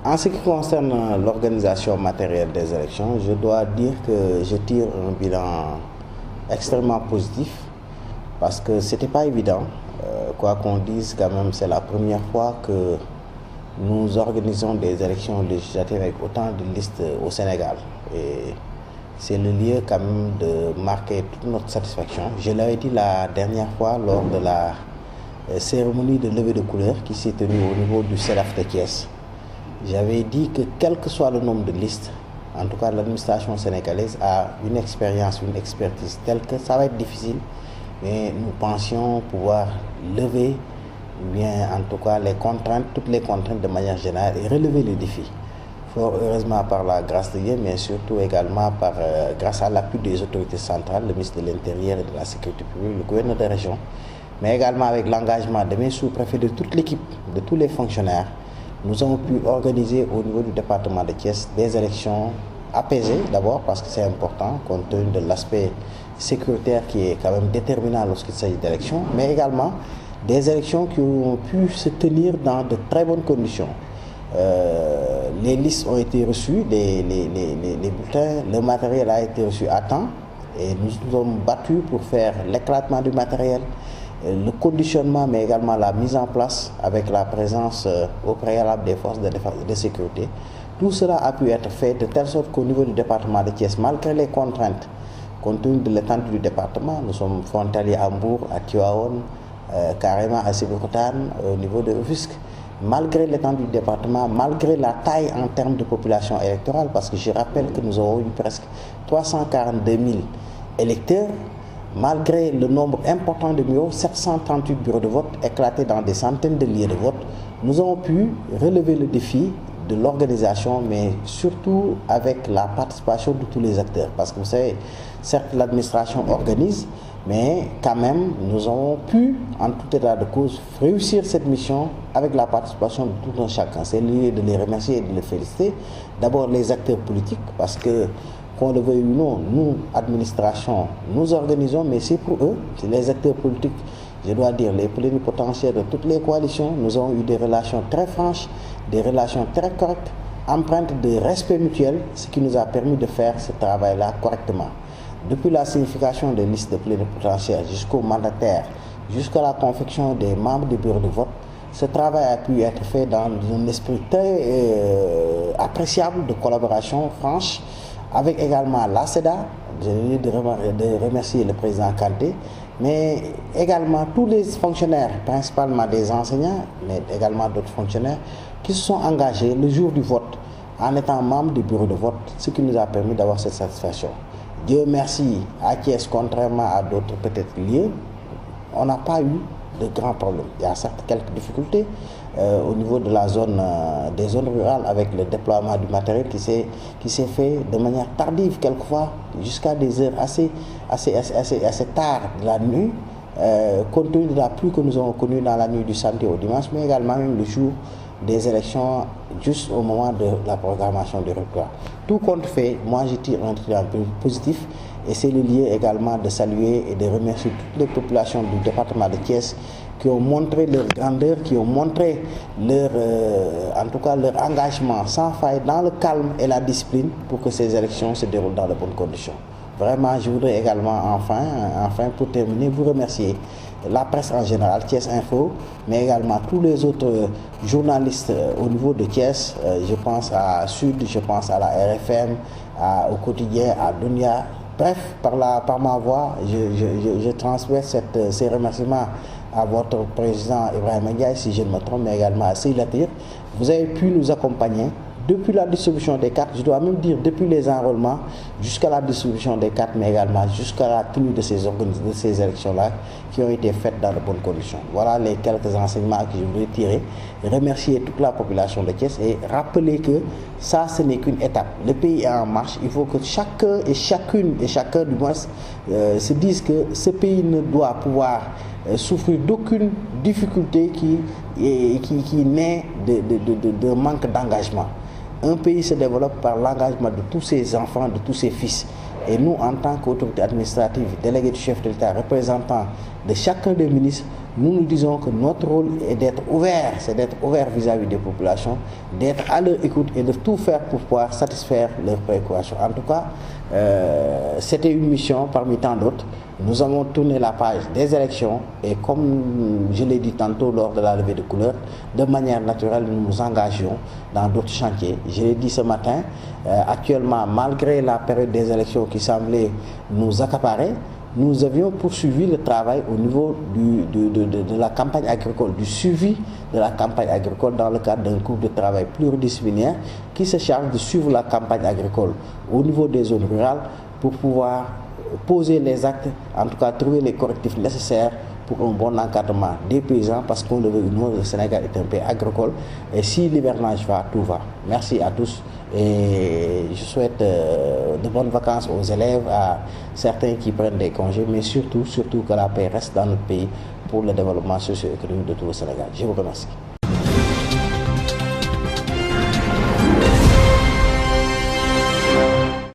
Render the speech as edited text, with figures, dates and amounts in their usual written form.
En ce qui concerne l'organisation matérielle des élections, je dois dire que je tire un bilan extrêmement positif parce que ce n'était pas évident. Quoi qu'on dise, quand même, c'est la première fois que nous organisons des élections législatives avec autant de listes au Sénégal. Et c'est le lieu quand même de marquer toute notre satisfaction. Je l'avais dit la dernière fois lors de la cérémonie de levée de couleur qui s'est tenue au niveau du CEDAF de Thiès. J'avais dit que quel que soit le nombre de listes, en tout cas l'administration sénégalaise a une expérience, une expertise telle que ça va être difficile, mais nous pensions pouvoir lever bien en tout cas les contraintes, toutes les contraintes de manière générale et relever les défis. Fort heureusement par la grâce de Dieu, mais surtout également grâce à l'appui des autorités centrales, le ministre de l'Intérieur et de la Sécurité publique, le gouverneur de région, mais également avec l'engagement de mes sous-préfets, de toute l'équipe, de tous les fonctionnaires. Nous avons pu organiser au niveau du département de Thiès des élections apaisées d'abord parce que c'est important compte tenu de l'aspect sécuritaire qui est quand même déterminant lorsqu'il s'agit d'élections, mais également des élections qui ont pu se tenir dans de très bonnes conditions. Les listes ont été reçues, les bulletins, le matériel a été reçu à temps et nous nous sommes battus pour faire l'éclatement du matériel, le conditionnement, mais également la mise en place avec la présence au préalable des forces de défense et de sécurité. Tout cela a pu être fait de telle sorte qu'au niveau du département de Thiès, malgré les contraintes, compte tenu de l'étendue du département, nous sommes frontaliers à Mbour, à Tivaouane, carrément à Sébikotane, au niveau de Rufisque. Malgré l'étendue du département, malgré la taille en termes de population électorale, parce que je rappelle que nous avons eu presque 342 000 électeurs, malgré le nombre important de bureaux, 738 bureaux de vote éclatés dans des centaines de lieux de vote, nous avons pu relever le défi de l'organisation, mais surtout avec la participation de tous les acteurs. Parce que vous savez, certes l'administration organise, mais quand même, nous avons pu, en tout état de cause, réussir cette mission avec la participation de tout un chacun. C'est lieu de les remercier et de les féliciter. D'abord les acteurs politiques, parce que, qu'on le veuille ou non, nous, administration, nous organisons, mais c'est pour eux, c'est les acteurs politiques, je dois dire, les plénipotentiaires de toutes les coalitions. Nous avons eu des relations très franches, des relations très correctes, empreintes de respect mutuel, ce qui nous a permis de faire ce travail-là correctement. Depuis la signification des listes de plénipotentiaires jusqu'au mandataire, jusqu'à la confection des membres du bureau de vote, ce travail a pu être fait dans un esprit très appréciable de collaboration franche, avec également la CEDA, je viens de remercier le président Kanté, mais également tous les fonctionnaires, principalement des enseignants, mais également d'autres fonctionnaires, qui se sont engagés le jour du vote en étant membres du bureau de vote, ce qui nous a permis d'avoir cette satisfaction. Dieu merci, à Thiès, contrairement à d'autres peut-être lieux, on n'a pas eu de grands problèmes. Il y a certes quelques difficultés au niveau de la zone, des zones rurales avec le déploiement du matériel qui s'est fait de manière tardive quelquefois, jusqu'à des heures assez tard de la nuit, compte tenu de la pluie que nous avons connue dans la nuit du samedi au dimanche, mais également même le jour des élections, juste au moment de la programmation du résultat. Tout compte fait, moi je tire un trait positif et c'est le lieu également de saluer et de remercier toutes les populations du département de Thiès qui ont montré leur grandeur, qui ont montré leur, en tout cas leur engagement sans faille dans le calme et la discipline pour que ces élections se déroulent dans de bonnes conditions. Vraiment, je voudrais également enfin pour terminer, vous remercier la presse en général, Thiès Info, mais également tous les autres journalistes au niveau de Thiès. Je pense à Sud, je pense à la RFM, au quotidien, à Dunia. Bref, par ma voix, je transmets ces remerciements à votre président Ibrahima Ndiaye, si je ne me trompe, mais également à Seylatir. Vous avez pu nous accompagner depuis la distribution des cartes, je dois même dire depuis les enrôlements jusqu'à la distribution des cartes, mais également jusqu'à la tenue de ces élections-là qui ont été faites dans de bonnes conditions. Voilà les quelques enseignements que je voudrais tirer. Remercier toute la population de Thiès et rappeler que ça, ce n'est qu'une étape. Le pays est en marche. Il faut que chacun et chacun du moins se dise que ce pays ne doit pouvoir souffrir d'aucune difficulté qui naît de manque d'engagement. Un pays se développe par l'engagement de tous ses enfants, de tous ses fils. Et nous, en tant qu'autorité administrative, délégués du chef de l'État, représentants de chacun des ministres, nous nous disons que notre rôle est d'être ouvert, c'est d'être ouvert vis-à-vis des populations, d'être à leur écoute et de tout faire pour pouvoir satisfaire leurs préoccupations. En tout cas, c'était une mission parmi tant d'autres. Nous avons tourné la page des élections et comme je l'ai dit tantôt lors de la levée de couleurs, de manière naturelle, nous nous engagions dans d'autres chantiers. Je l'ai dit ce matin, actuellement, malgré la période des élections qui semblait nous accaparer, nous avions poursuivi le travail au niveau de la campagne agricole, du suivi de la campagne agricole dans le cadre d'un groupe de travail pluridisciplinaire qui se charge de suivre la campagne agricole au niveau des zones rurales pour pouvoir poser les actes, en tout cas trouver les correctifs nécessaires pour un bon encadrement des paysans, parce qu'on le veut ou non, le Sénégal est un pays agricole et si l'hivernage va, tout va. Merci à tous et je souhaite de bonnes vacances aux élèves, à certains qui prennent des congés, mais surtout que la paix reste dans notre pays pour le développement socio-économique de tout le Sénégal. Je vous remercie.